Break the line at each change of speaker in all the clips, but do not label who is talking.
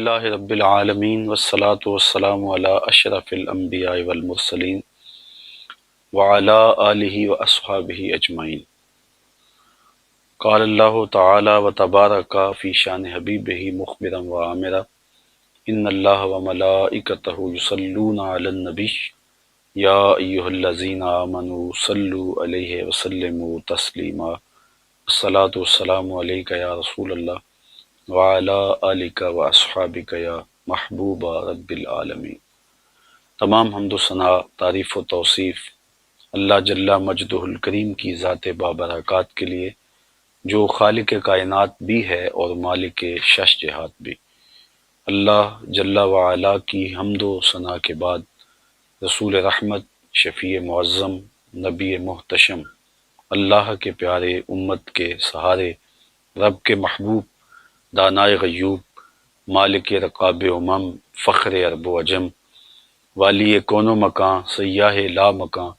للہ رب العالمین والصلاة والسلام علی اشرف الانبیاء والمرسلین وعلی آلہ واصحابہ اجمعین۔ قال اللہ تعالی وتبارک فی شان حبیبہ مخبرا وعامرا ان اللہ وملائکتہ یصلون علی النبی یا ایہا الذین آمنوا صلوا علیہ وسلموا تسلیما۔ الصلاۃ والسلام علیک یا رسول اللہ وعلی آلک و اصحابک یا محبوب رب العالمین۔ تمام حمد و ثنا، تعریف و توصیف اللہ جل مجدہ الکریم کی ذات بابرکات کے لیے، جو خالق کائنات بھی ہے اور مالک شش جہات بھی۔ اللہ جل وعلا کی حمد و ثنا کے بعد رسول رحمت، شفیع معظم، نبی محتشم، اللہ کے پیارے، امت کے سہارے، رب کے محبوب، دانائے غیوب، مالک رقاب امم، فخر عرب و عجم، والی کون و مکان، سیاہ لا مکان،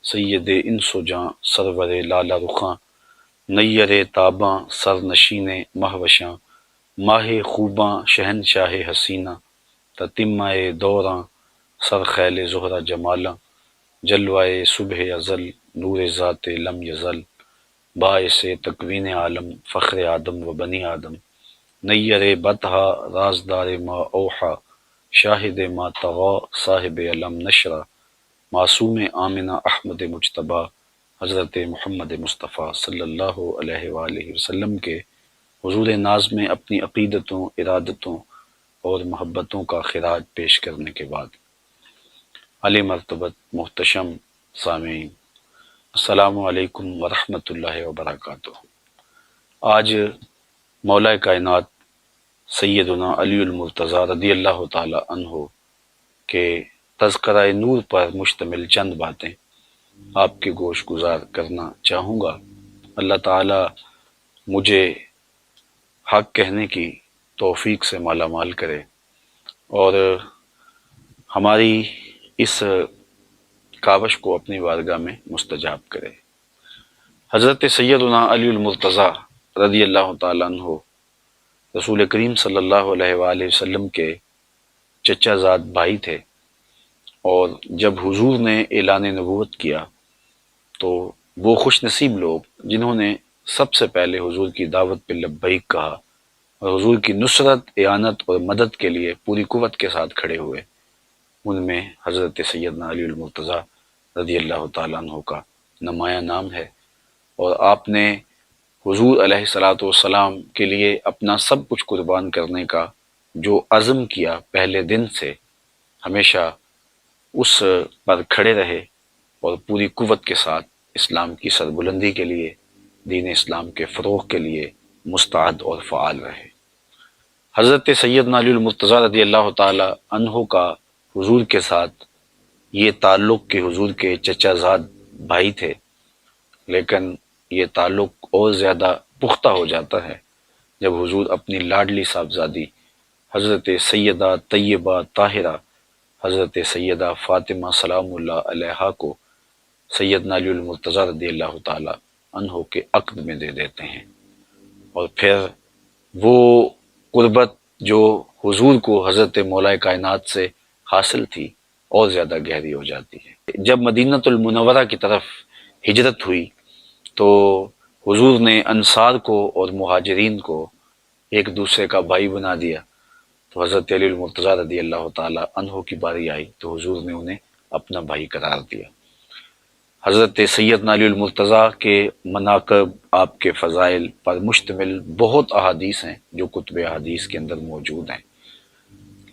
سید انس و جاں، سرور لالا رخاں، نیر تاباں، سر نشین مہوشاں، ماہ خوباں، شہنشاہ حسینہ، تتمہ دوراں، سر خیل زہرہ جمالاں، جلوائے صبح ازل، نور ذات لم یزل، باعث تکوین عالم، فخر آدم و بنی آدم، نیر بطحا، رازدار ما اوحا، شاہد ما طغا، صاحب علم نشرہ، معصوم آمنہ احمد مجتبیٰ، حضرت محمد مصطفیٰ صلی اللہ علیہ وآلہ وسلم کے حضور ناز میں اپنی عقیدتوں، ارادتوں اور محبتوں کا خراج پیش کرنے کے بعد، علی مرتبت محتشم سامعین، السلام علیکم ورحمۃ اللہ وبرکاتہ۔ آج مولا کائنات سیدنا علی المرتضیٰ رضی اللہ تعالی عنہ کے تذکرہ نور پر مشتمل چند باتیں آپ کے گوش گزار کرنا چاہوں گا۔ اللہ تعالی مجھے حق کہنے کی توفیق سے مالا مال کرے اور ہماری اس کاوش کو اپنی بارگاہ میں مستجاب کرے۔ حضرت سیدنا علی المرتضیٰ رضی اللہ تعالیٰ عنہ رسول کریم صلی اللہ علیہ وآلہ وسلم کے چچا زاد بھائی تھے، اور جب حضور نے اعلان نبوت کیا تو وہ خوش نصیب لوگ جنہوں نے سب سے پہلے حضور کی دعوت پہ لبیک کہا اور حضور کی نصرت، اعانت اور مدد کے لیے پوری قوت کے ساتھ کھڑے ہوئے، ان میں حضرت سیدنا علی المرتضیٰ رضی اللہ تعالیٰ عنہ کا نمایاں نام ہے۔ اور آپ نے حضور علیہ الصلاۃ والسلام کے لیے اپنا سب کچھ قربان کرنے کا جو عزم کیا، پہلے دن سے ہمیشہ اس پر کھڑے رہے اور پوری قوت کے ساتھ اسلام کی سربلندی کے لیے، دین اسلام کے فروغ کے لیے مستعد اور فعال رہے۔ حضرت سیدنا علی المرتضیٰ رضی اللہ تعالی عنہ کا حضور کے ساتھ یہ تعلق کہ حضور کے چچا زاد بھائی تھے، لیکن یہ تعلق اور زیادہ پختہ ہو جاتا ہے جب حضور اپنی لاڈلی صاحبزادی حضرت سیدہ طیبہ طاہرہ حضرت سیدہ فاطمہ سلام اللہ علیہا کو سیدنا علی المرتضیٰ رضی اللہ تعالی عنہ کے عقد میں دے دیتے ہیں، اور پھر وہ قربت جو حضور کو حضرت مولا کائنات سے حاصل تھی اور زیادہ گہری ہو جاتی ہے۔ جب مدینۃ المنورہ کی طرف ہجرت ہوئی تو حضور نے انصار کو اور مہاجرین کو ایک دوسرے کا بھائی بنا دیا، تو حضرت علی المرتضیٰ رضی اللہ تعالی عنہ کی باری آئی تو حضور نے انہیں اپنا بھائی قرار دیا۔ حضرت سیدنا علی المرتضیٰ کے مناقب، آپ کے فضائل پر مشتمل بہت احادیث ہیں جو کتب احادیث کے اندر موجود ہیں،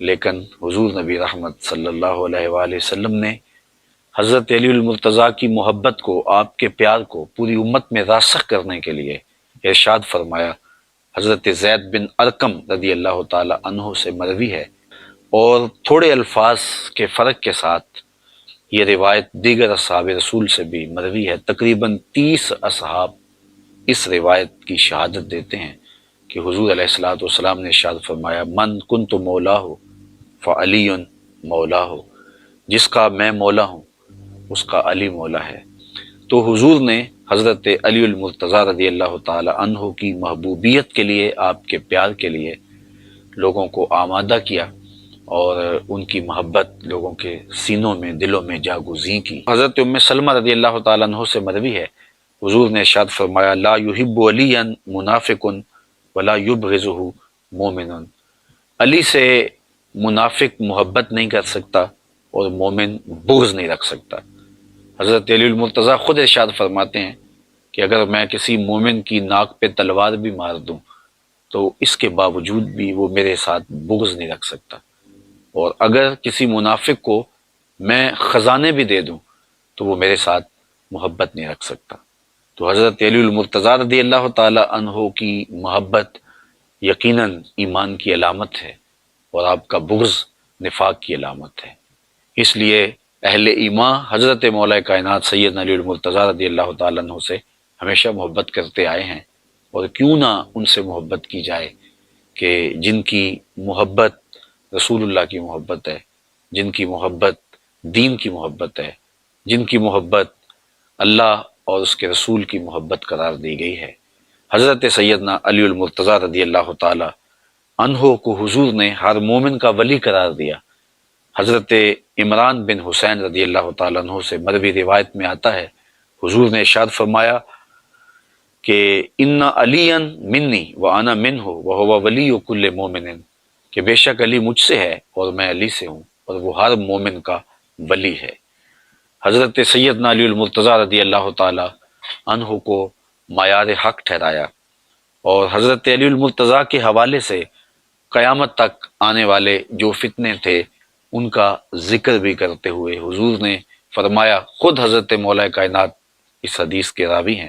لیکن حضور نبی رحمت صلی اللہ علیہ وآلہ وسلم نے حضرت علی المرتضیٰ کی محبت کو، آپ کے پیار کو پوری امت میں راسخ کرنے کے لیے ارشاد فرمایا۔ حضرت زید بن ارقم رضی اللہ تعالی عنہ سے مروی ہے، اور تھوڑے الفاظ کے فرق کے ساتھ یہ روایت دیگر اصحاب رسول سے بھی مروی ہے۔ تقریباً 30 اصحاب اس روایت کی شہادت دیتے ہیں کہ حضور علیہ الصلوۃ والسلام نے ارشاد فرمایا، من کنت مولا ہو فعلی مولا ہو، جس کا میں مولا ہوں اس کا علی مولا ہے۔ تو حضور نے حضرت علی المرتضیٰ رضی اللہ تعالی عنہ کی محبوبیت کے لیے، آپ کے پیار کے لیے لوگوں کو آمادہ کیا اور ان کی محبت لوگوں کے سینوں میں دلوں میں جاگزیں کی۔ حضرت ام سلمہ رضی اللہ تعالیٰ عنہ سے مروی ہے، حضور نے ارشاد فرمایا لا یحب علیا منافق ولا یبغضہ مومن، علی سے منافق محبت نہیں کر سکتا اور مومن بغض نہیں رکھ سکتا۔ حضرت علی المرتضیٰ خود ارشاد فرماتے ہیں کہ اگر میں کسی مومن کی ناک پہ تلوار بھی مار دوں تو اس کے باوجود بھی وہ میرے ساتھ بغض نہیں رکھ سکتا، اور اگر کسی منافق کو میں خزانے بھی دے دوں تو وہ میرے ساتھ محبت نہیں رکھ سکتا۔ تو حضرت علی المرتضیٰ رضی اللہ تعالی عنہ کی محبت یقیناً ایمان کی علامت ہے اور آپ کا بغض نفاق کی علامت ہے۔ اس لیے اہل ایمان حضرت مولا کائنات سیدنا علی المرتضیٰ رضی اللہ تعالیٰ عنہ سے ہمیشہ محبت کرتے آئے ہیں، اور کیوں نہ ان سے محبت کی جائے کہ جن کی محبت رسول اللہ کی محبت ہے، جن کی محبت دین کی محبت ہے، جن کی محبت اللہ اور اس کے رسول کی محبت قرار دی گئی ہے۔ حضرت سیدنا علی المرتضیٰ رضی اللہ تعالی عنہ کو حضور نے ہر مومن کا ولی قرار دیا۔ حضرت عمران بن حسین رضی اللہ تعالیٰ عنہ سے مروی روایت میں آتا ہے، حضور نے ارشاد فرمایا کہ ان علی منی وانا منہ وہو ولی کل مومن، کہ بے شک علی مجھ سے ہے اور میں علی سے ہوں اور وہ ہر مومن کا ولی ہے۔ حضرت سیدنا علی المرتضیٰ رضی اللہ تعالی عنہ کو معیار حق ٹھہرایا، اور حضرت علی المرتضیٰ کے حوالے سے قیامت تک آنے والے جو فتنے تھے ان کا ذکر بھی کرتے ہوئے حضور نے فرمایا، خود حضرت مولا کائنات اس حدیث کے راوی ہیں،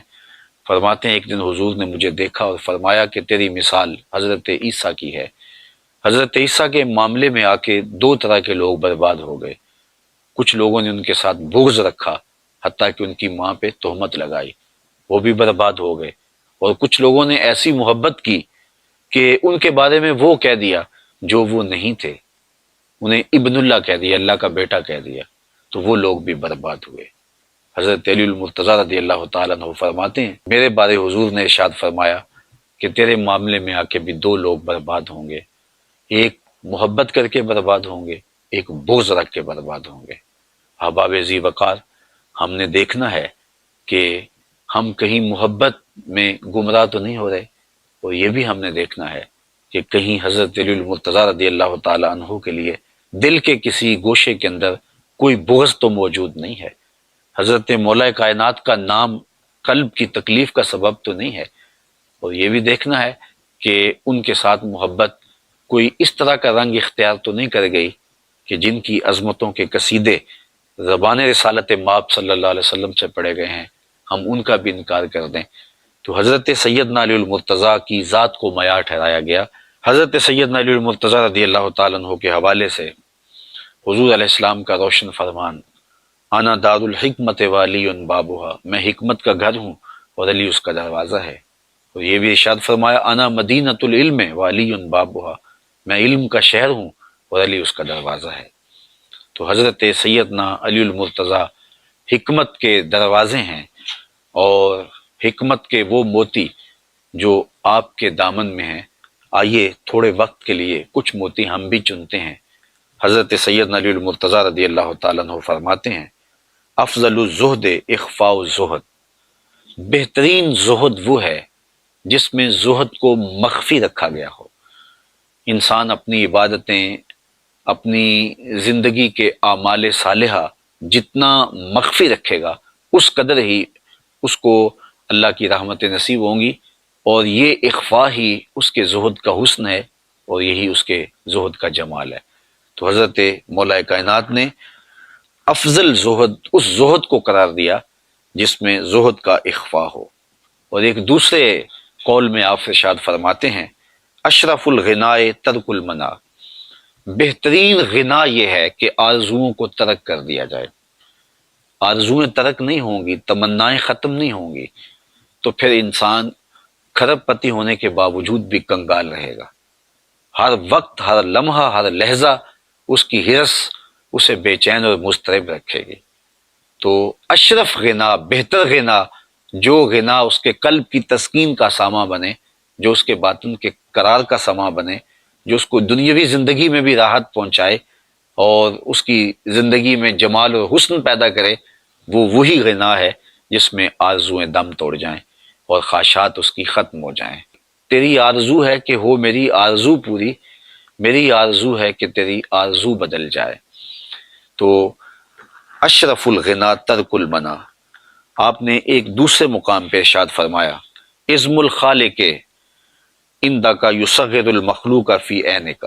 فرماتے ہیں ایک دن حضور نے مجھے دیکھا اور فرمایا کہ تیری مثال حضرت عیسیٰ کی ہے۔ حضرت عیسیٰ کے معاملے میں آ کے دو طرح کے لوگ برباد ہو گئے، کچھ لوگوں نے ان کے ساتھ بغض رکھا حتیٰ کہ ان کی ماں پہ تہمت لگائی، وہ بھی برباد ہو گئے، اور کچھ لوگوں نے ایسی محبت کی کہ ان کے بارے میں وہ کہہ دیا جو وہ نہیں تھے، انہیں ابن اللہ کہہ دیا، اللہ کا بیٹا کہہ دیا، تو وہ لوگ بھی برباد ہوئے۔ حضرت علی المرتضیٰ رضی اللہ تعالیٰ عنہ فرماتے ہیں میرے بارے حضور نے ارشاد فرمایا کہ تیرے معاملے میں آ کے بھی دو لوگ برباد ہوں گے، ایک محبت کر کے برباد ہوں گے، ایک بغض رکھ کے برباد ہوں گے۔ احباب ذی وقار، ہم نے دیکھنا ہے کہ ہم کہیں محبت میں گمراہ تو نہیں ہو رہے، اور یہ بھی ہم نے دیکھنا ہے کہ کہیں حضرت علی المرتضیٰ رضی اللہ تعالی عنہ کے لیے دل کے کسی گوشے کے اندر کوئی بغض تو موجود نہیں ہے، حضرت مولا کائنات کا نام قلب کی تکلیف کا سبب تو نہیں ہے، اور یہ بھی دیکھنا ہے کہ ان کے ساتھ محبت کوئی اس طرح کا رنگ اختیار تو نہیں کر گئی کہ جن کی عظمتوں کے قصیدے زبان رسالت مآب صلی اللہ علیہ وسلم سے پڑھے گئے ہیں ہم ان کا بھی انکار کر دیں۔ تو حضرت سیدنا علی المرتضیٰ کی ذات کو معیار ٹھہرایا گیا۔ حضرت سیدنا علی المرتضیٰ رضی اللہ تعالیٰ عنہ کے حوالے سے حضور علیہ السلام کا روشن فرمان، انا دار الحکمت وعلی بابھا، میں حکمت کا گھر ہوں اور علی اس کا دروازہ ہے، اور یہ بھی ارشاد فرمایا انا مدینۃ العلم وعلی بابھا، میں علم کا شہر ہوں اور علی اس کا دروازہ ہے۔ تو حضرت سیدنا علی المرتضیٰ حکمت کے دروازے ہیں، اور حکمت کے وہ موتی جو آپ کے دامن میں ہیں۔ آئیے تھوڑے وقت کے لیے کچھ موتی ہم بھی چنتے ہیں۔ حضرت سیدنا علی المرتضیٰ رضی اللہ تعالیٰ عنہ فرماتے ہیں افضل الزہد اخفاء الزہد، بہترین زہد وہ ہے جس میں زہد کو مخفی رکھا گیا ہو۔ انسان اپنی عبادتیں، اپنی زندگی کے اعمال صالحہ جتنا مخفی رکھے گا اس قدر ہی اس کو اللہ کی رحمت نصیب ہوں گی، اور یہ اخفاء ہی اس کے زہد کا حسن ہے، اور یہی اس کے زہد کا جمال ہے۔ تو حضرت مولا کائنات نے افضل زہد اس زہد کو قرار دیا جس میں زہد کا اخفاء ہو۔ اور ایک دوسرے قول میں آپ ارشاد فرماتے ہیں اشرف الغناء ترک المنع، بہترین غنا یہ ہے کہ آرزوؤں کو ترک کر دیا جائے۔ آرزویں ترک نہیں ہوں گی، تمنائیں ختم نہیں ہوں گی، تو پھر انسان کھرب پتی ہونے کے باوجود بھی کنگال رہے گا۔ ہر وقت، ہر لمحہ، ہر لہجہ اس کی ہرس اسے بے چین اور مضطرب رکھے گی۔ تو اشرف غنا، بہتر غنا، جو غنا اس کے قلب کی تسکین کا سامان بنے، جو اس کے باطن کے قرار کا سامان بنے، جو اس کو دنیاوی زندگی میں بھی راحت پہنچائے اور اس کی زندگی میں جمال اور حسن پیدا کرے، وہ وہی غنا ہے جس میں آرزویں دم توڑ جائیں اور خواہشات اس کی ختم ہو جائیں۔ تیری آرزو ہے کہ ہو میری آرزو پوری، میری آرزو ہے کہ تیری آرزو بدل جائے۔ تو اشرف الغنا ترک المنا، آپ نے ایک دوسرے مقام پہ ارشاد فرمایا، عزم الخالق اندہ کا یصغر المخلوق فی عینک۔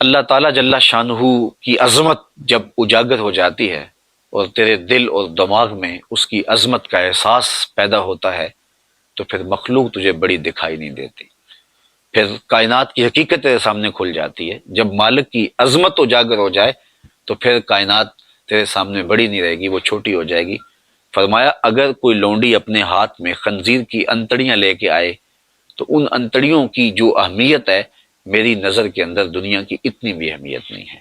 اللہ تعالیٰ جل شانہ کی عظمت جب اجاگر ہو جاتی ہے اور تیرے دل اور دماغ میں اس کی عظمت کا احساس پیدا ہوتا ہے تو پھر مخلوق تجھے بڑی دکھائی نہیں دیتی، پھر کائنات کی حقیقت تیرے سامنے کھل جاتی ہے۔ جب مالک کی عظمت اجاگر ہو جائے تو پھر کائنات تیرے سامنے بڑی نہیں رہے گی، وہ چھوٹی ہو جائے گی۔ فرمایا اگر کوئی لونڈی اپنے ہاتھ میں خنزیر کی انتڑیاں لے کے آئے تو ان انتڑیوں کی جو اہمیت ہے میری نظر کے اندر دنیا کی اتنی بھی اہمیت نہیں ہے۔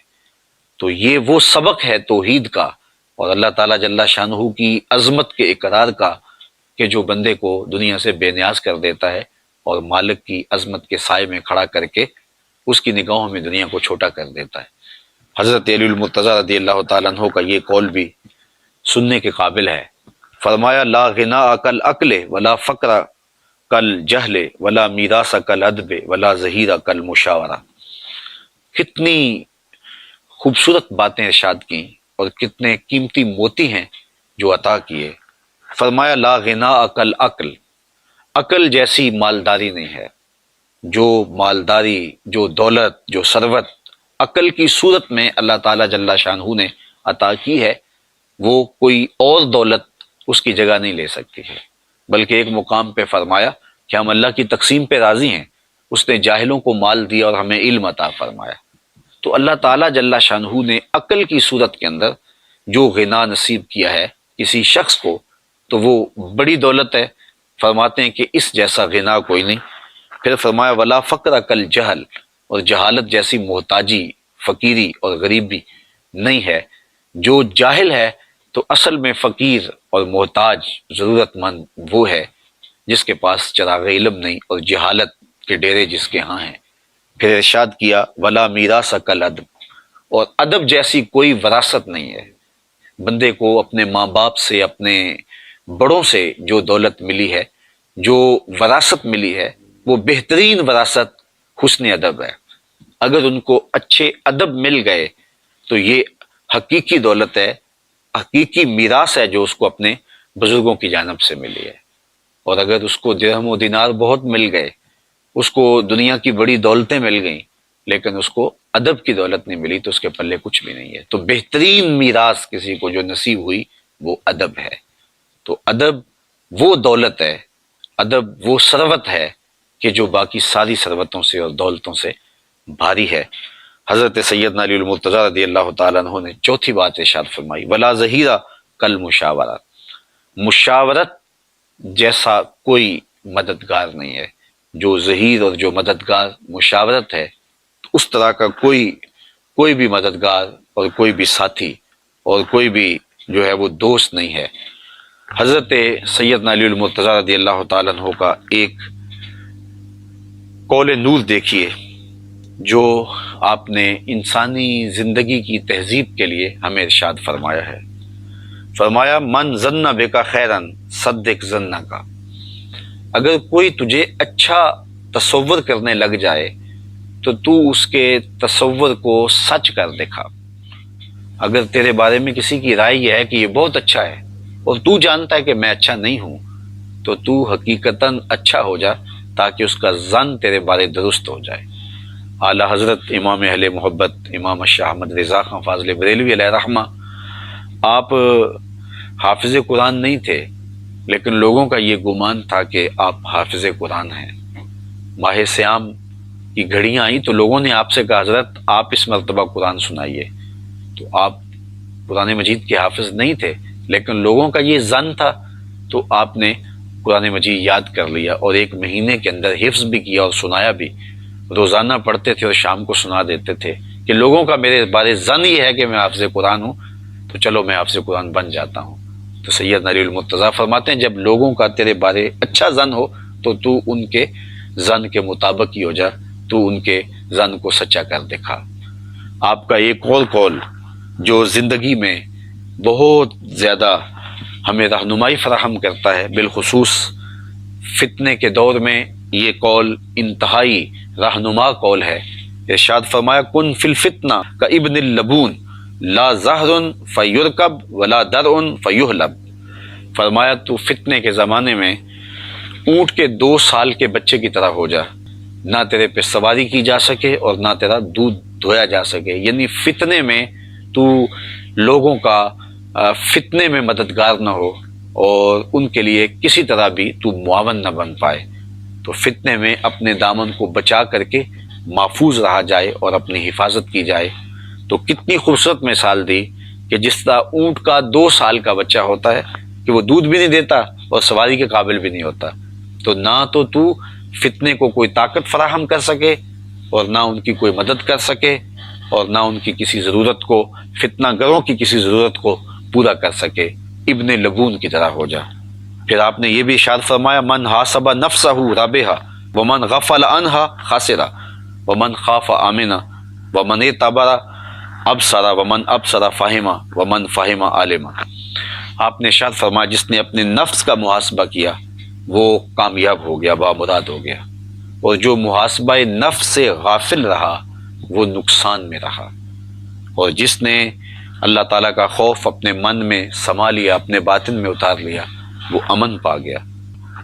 تو یہ وہ سبق ہے توحید کا اور اللہ تعالیٰ جل شانہ کی عظمت کے اقرار کا کہ جو بندے کو دنیا سے بے نیاز کر دیتا ہے اور مالک کی عظمت کے سائے میں کھڑا کر کے اس کی نگاہوں میں دنیا کو چھوٹا کر دیتا ہے۔ حضرت علی المرتضیٰ رضی اللہ تعالیٰ عنہ کا یہ قول بھی سننے کے قابل ہے۔ فرمایا لا غنا کل عقل ولا فقر کل جہل ولا میراث کل ادب ولا ظہیر کل مشاورہ۔ کتنی خوبصورت باتیں ارشاد کی اور کتنے قیمتی موتی ہیں جو عطا کیے۔ فرمایا لا غنا کل عقل، عقل جیسی مالداری نہیں ہے۔ جو مالداری، جو دولت، جو ثروت عقل کی صورت میں اللہ تعالیٰ جل شانہ نے عطا کی ہے، وہ کوئی اور دولت اس کی جگہ نہیں لے سکتی ہے۔ بلکہ ایک مقام پہ فرمایا کہ ہم اللہ کی تقسیم پہ راضی ہیں، اس نے جاہلوں کو مال دیا اور ہمیں علم عطا فرمایا۔ تو اللہ تعالیٰ جل شانہ نے عقل کی صورت کے اندر جو غنا نصیب کیا ہے کسی شخص کو تو وہ بڑی دولت ہے۔ فرماتے ہیں کہ اس جیسا غنا کوئی نہیں۔ پھر فرمایا ولا فقر کل جہل، اور جہالت جیسی محتاجی، فقیری اور غریبی نہیں ہے۔ جو جاہل ہے تو اصل میں فقیر اور محتاج ضرورت مند وہ ہے جس کے پاس چراغ علم نہیں اور جہالت کے ڈیرے جس کے ہاں ہیں۔ پھر ارشاد کیا ولا میراث کل ادب، اور ادب جیسی کوئی وراثت نہیں ہے۔ بندے کو اپنے ماں باپ سے، اپنے بڑوں سے جو دولت ملی ہے، جو وراثت ملی ہے، وہ بہترین وراثت حسن ادب ہے۔ اگر ان کو اچھے ادب مل گئے تو یہ حقیقی دولت ہے، حقیقی میراث ہے جو اس کو اپنے بزرگوں کی جانب سے ملی ہے۔ اور اگر اس کو درہم و دینار بہت مل گئے، اس کو دنیا کی بڑی دولتیں مل گئیں، لیکن اس کو ادب کی دولت نہیں ملی تو اس کے پلے کچھ بھی نہیں ہے۔ تو بہترین میراث کسی کو جو نصیب ہوئی وہ ادب ہے۔ تو ادب وہ دولت ہے، ادب وہ ثروت ہے کہ جو باقی ساری ثروتوں سے اور دولتوں سے بھاری ہے۔ حضرت سیدنا علی المرتضیٰ رضی اللہ تعالیٰ عنہ نے چوتھی بات ارشاد فرمائی ولا ظہیرہ کل مشاورہ، مشاورت جیسا کوئی مددگار نہیں ہے۔ جو ظہیر اور جو مددگار مشاورت ہے، اس طرح کا کوئی بھی مددگار اور کوئی بھی ساتھی اور کوئی بھی جو ہے وہ دوست نہیں ہے۔ حضرت سیدنا علی المرتضیٰ رضی اللہ تعالیٰ عنہ کا ایک قول نور دیکھیے جو آپ نے انسانی زندگی کی تہذیب کے لیے ہمیں ارشاد فرمایا ہے۔ فرمایا من ظن بک خیرا صدق ظن کا، اگر کوئی تجھے اچھا تصور کرنے لگ جائے تو تو اس کے تصور کو سچ کر دکھا۔ اگر تیرے بارے میں کسی کی رائے یہ ہے کہ یہ بہت اچھا ہے اور تو جانتا ہے کہ میں اچھا نہیں ہوں، تو تو حقیقتاً اچھا ہو جا تاکہ اس کا ظن تیرے بارے درست ہو جائے۔ اعلیٰ حضرت امام اہل محبت امام شاہ احمد رضا خان فاضل بریلوی علیہ رحمہ، آپ حافظ قرآن نہیں تھے، لیکن لوگوں کا یہ گمان تھا کہ آپ حافظ قرآن ہیں۔ ماہ سیام کی گھڑیاں آئیں تو لوگوں نے آپ سے کہا حضرت آپ اس مرتبہ قرآن سنائیے، تو آپ قرآن مجید کے حافظ نہیں تھے، لیکن لوگوں کا یہ ظن تھا تو آپ نے قرآن مجید یاد کر لیا اور ایک مہینے کے اندر حفظ بھی کیا اور سنایا بھی۔ روزانہ پڑھتے تھے اور شام کو سنا دیتے تھے کہ لوگوں کا میرے بارے ظن یہ ہے کہ میں حافظ قرآن ہوں، تو چلو میں حافظ قرآن بن جاتا ہوں۔ تو سیدنا علی المرتضیٰ فرماتے ہیں جب لوگوں کا تیرے بارے اچھا ظن ہو تو تو ان کے ظن کے مطابق ہی ہو جا تو ان کے زن کو سچا کر دکھا۔ آپ کا ایک اور قول جو زندگی میں بہت زیادہ ہمیں رہنمائی فراہم کرتا ہے، بالخصوص فتنے کے دور میں یہ قول انتہائی رہنما قول ہے۔ ارشاد فرمایا کن فی الفتنہ کا ابن اللبون لا زہر فیرکب ولا درع فیحلب۔ فرمایا تو فتنے کے زمانے میں اونٹ کے 2 سال کے بچے کی طرح ہو جا، نہ تیرے پہ سواری کی جا سکے اور نہ تیرا دودھ دھویا جا سکے، یعنی فتنے میں تو لوگوں کا فتنے میں مددگار نہ ہو اور ان کے لیے کسی طرح بھی تو معاون نہ بن پائے، تو فتنے میں اپنے دامن کو بچا کر کے محفوظ رہا جائے اور اپنی حفاظت کی جائے۔ تو کتنی خوبصورت مثال دی کہ جس طرح اونٹ کا 2 سال کا بچہ ہوتا ہے کہ وہ دودھ بھی نہیں دیتا اور سواری کے قابل بھی نہیں ہوتا، تو نہ تو فتنے کو کوئی طاقت فراہم کر سکے اور نہ ان کی کوئی مدد کر سکے اور نہ ان کی کسی ضرورت کو، فتنہ گروں کی کسی ضرورت کو پورا کر سکے، ابن لبون کی طرح ہو جا۔ پھر آپ نے یہ بھی ارشاد فرمایا من حاسب نفسہ رابحہ ومن غفل عنہا خاسرہ ومن خاف آمنہ ومن اعتبر ابصر ومن ابصر فہمہ ومن فہم عالمہ۔ آپ نے ارشاد فرمایا جس نے اپنے نفس کا محاسبہ کیا وہ کامیاب ہو گیا، بامراد ہو گیا، اور جو محاسبہ نفس سے غافل رہا وہ نقصان میں رہا، اور جس نے اللہ تعالیٰ کا خوف اپنے من میں سما لیا، اپنے باطن میں اتار لیا، وہ امن پا گیا۔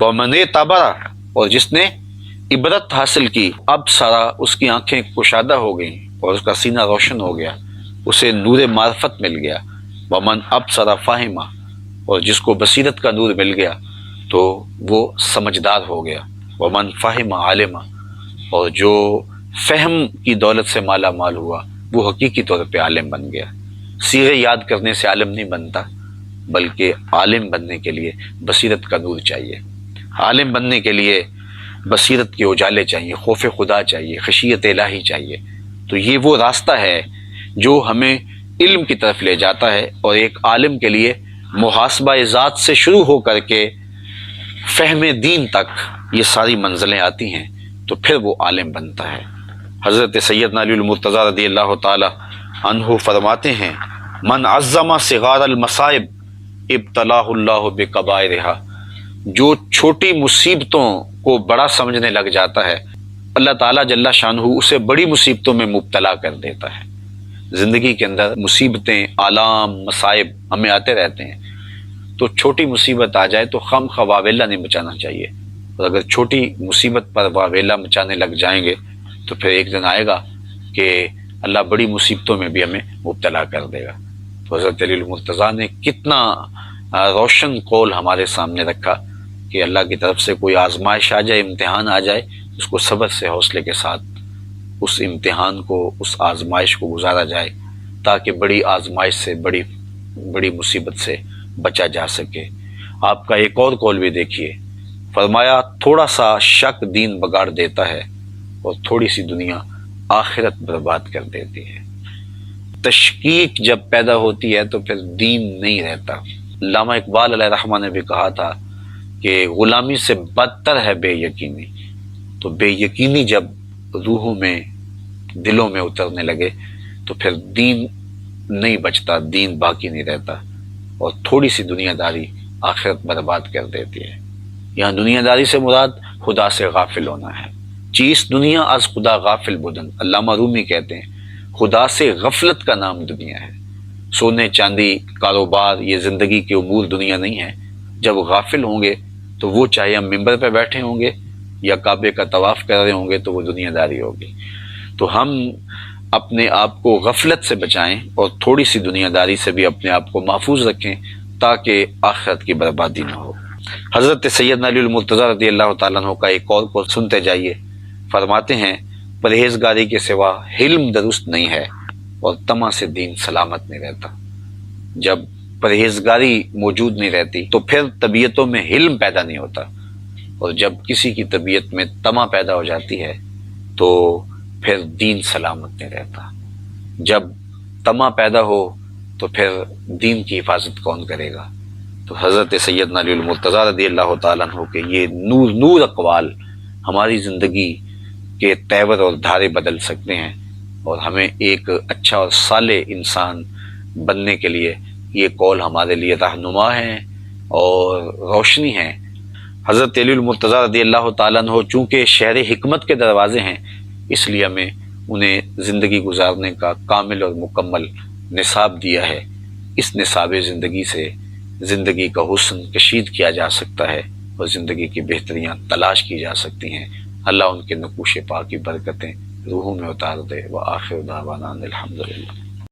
ومن اعتبر، اور جس نے عبرت حاصل کی، اب سارا اس کی آنکھیں کشادہ ہو گئیں اور اس کا سینہ روشن ہو گیا، اسے نور معرفت مل گیا۔ ومن ابصر فہمہ، اور جس کو بصیرت کا نور مل گیا تو وہ سمجھدار ہو گیا۔ ومن فہم عالمہ، اور جو فہم کی دولت سے مالا مال ہوا وہ حقیقی طور پہ عالم بن گیا۔ صیغے یاد کرنے سے عالم نہیں بنتا، بلکہ عالم بننے کے لیے بصیرت کا نور چاہیے، عالم بننے کے لیے بصیرت کے اجالے چاہیے، خوف خدا چاہیے، خشیت الہی چاہیے۔ تو یہ وہ راستہ ہے جو ہمیں علم کی طرف لے جاتا ہے، اور ایک عالم کے لیے محاسبہ ذات سے شروع ہو کر کے فہم دین تک یہ ساری منزلیں آتی ہیں، تو پھر وہ عالم بنتا ہے۔ حضرت سیدنا علی المرتضیٰ رضی اللہ تعالی عنہ فرماتے ہیں من عظم صغار المصائب ابتلاہ اللہ بکبائرہا، جو چھوٹی مصیبتوں کو بڑا سمجھنے لگ جاتا ہے اللہ تعالیٰ جل شانہ اسے بڑی مصیبتوں میں مبتلا کر دیتا ہے۔ زندگی کے اندر مصیبتیں، آلام، مصائب ہمیں آتے رہتے ہیں، تو چھوٹی مصیبت آ جائے تو خم خواہ واویلا نہیں مچانا چاہیے، اور اگر چھوٹی مصیبت پر واویلا مچانے لگ جائیں گے تو پھر ایک دن آئے گا کہ اللہ بڑی مصیبتوں میں بھی ہمیں مبتلا کر دے گا۔ تو حضرت علی المرتضیٰ نے کتنا روشن قول ہمارے سامنے رکھا کہ اللہ کی طرف سے کوئی آزمائش آ جائے، امتحان آ جائے، اس کو صبر سے، حوصلے کے ساتھ اس امتحان کو، اس آزمائش کو گزارا جائے، تاکہ بڑی آزمائش سے، بڑی مصیبت سے بچا جا سکے۔ آپ کا ایک اور قول بھی دیکھیے، فرمایا تھوڑا سا شک دین بگاڑ دیتا ہے اور تھوڑی سی دنیا آخرت برباد کر دیتی ہے۔ تشکیک جب پیدا ہوتی ہے تو پھر دین نہیں رہتا۔ علامہ اقبال علیہ رحمہ نے بھی کہا تھا کہ غلامی سے بدتر ہے بے یقینی، تو بے یقینی جب روحوں میں، دلوں میں اترنے لگے تو پھر دین نہیں بچتا، دین باقی نہیں رہتا، اور تھوڑی سی دنیا داری آخرت برباد کر دیتی ہے۔ یہاں دنیا داری سے مراد خدا سے غافل ہونا ہے۔ چیز دنیا از خدا غافل بودن، علامہ رومی کہتے ہیں خدا سے غفلت کا نام دنیا ہے۔ سونے چاندی، کاروبار، یہ زندگی کے امور دنیا نہیں ہے۔ جب غافل ہوں گے تو وہ چاہے ہم ممبر پہ بیٹھے ہوں گے یا کعبے کا طواف کر رہے ہوں گے تو وہ دنیا داری ہوگی۔ تو ہم اپنے آپ کو غفلت سے بچائیں اور تھوڑی سی دنیا داری سے بھی اپنے آپ کو محفوظ رکھیں تاکہ آخرت کی بربادی نہ ہو۔ حضرت سیدنا علی المرتضیٰ رضی اللہ تعالیٰ عنہ کا ایک اور قول سنتے جائیے، فرماتے ہیں پرہیزگاری کے سوا حلم درست نہیں ہے اور طمع سے دین سلامت نہیں رہتا۔ جب پرہیزگاری موجود نہیں رہتی تو پھر طبیعتوں میں حلم پیدا نہیں ہوتا، اور جب کسی کی طبیعت میں طمع پیدا ہو جاتی ہے تو پھر دین سلامت نہیں رہتا۔ جب طمع پیدا ہو تو پھر دین کی حفاظت کون کرے گا؟ تو حضرت سیدنا علی المرتضیٰ رضی اللہ تعالیٰ عنہ کے یہ نور اقوال ہماری زندگی کے تیور اور دھارے بدل سکتے ہیں، اور ہمیں ایک اچھا اور صالح انسان بننے کے لیے یہ قول ہمارے لیے رہنما ہیں اور روشنی ہیں۔ حضرت علی المرتضیٰ رضی اللہ تعالیٰ عنہ چونکہ شہر حکمت کے دروازے ہیں، اس لیے ہمیں انہیں زندگی گزارنے کا کامل اور مکمل نصاب دیا ہے۔ اس نصاب زندگی سے زندگی کا حسن کشید کیا جا سکتا ہے اور زندگی کی بہتریاں تلاش کی جا سکتی ہیں۔ اللہ ان کے نقوش پاک کی برکتیں روحوں میں اتار دے۔ وآخر دعوانا الحمدللہ۔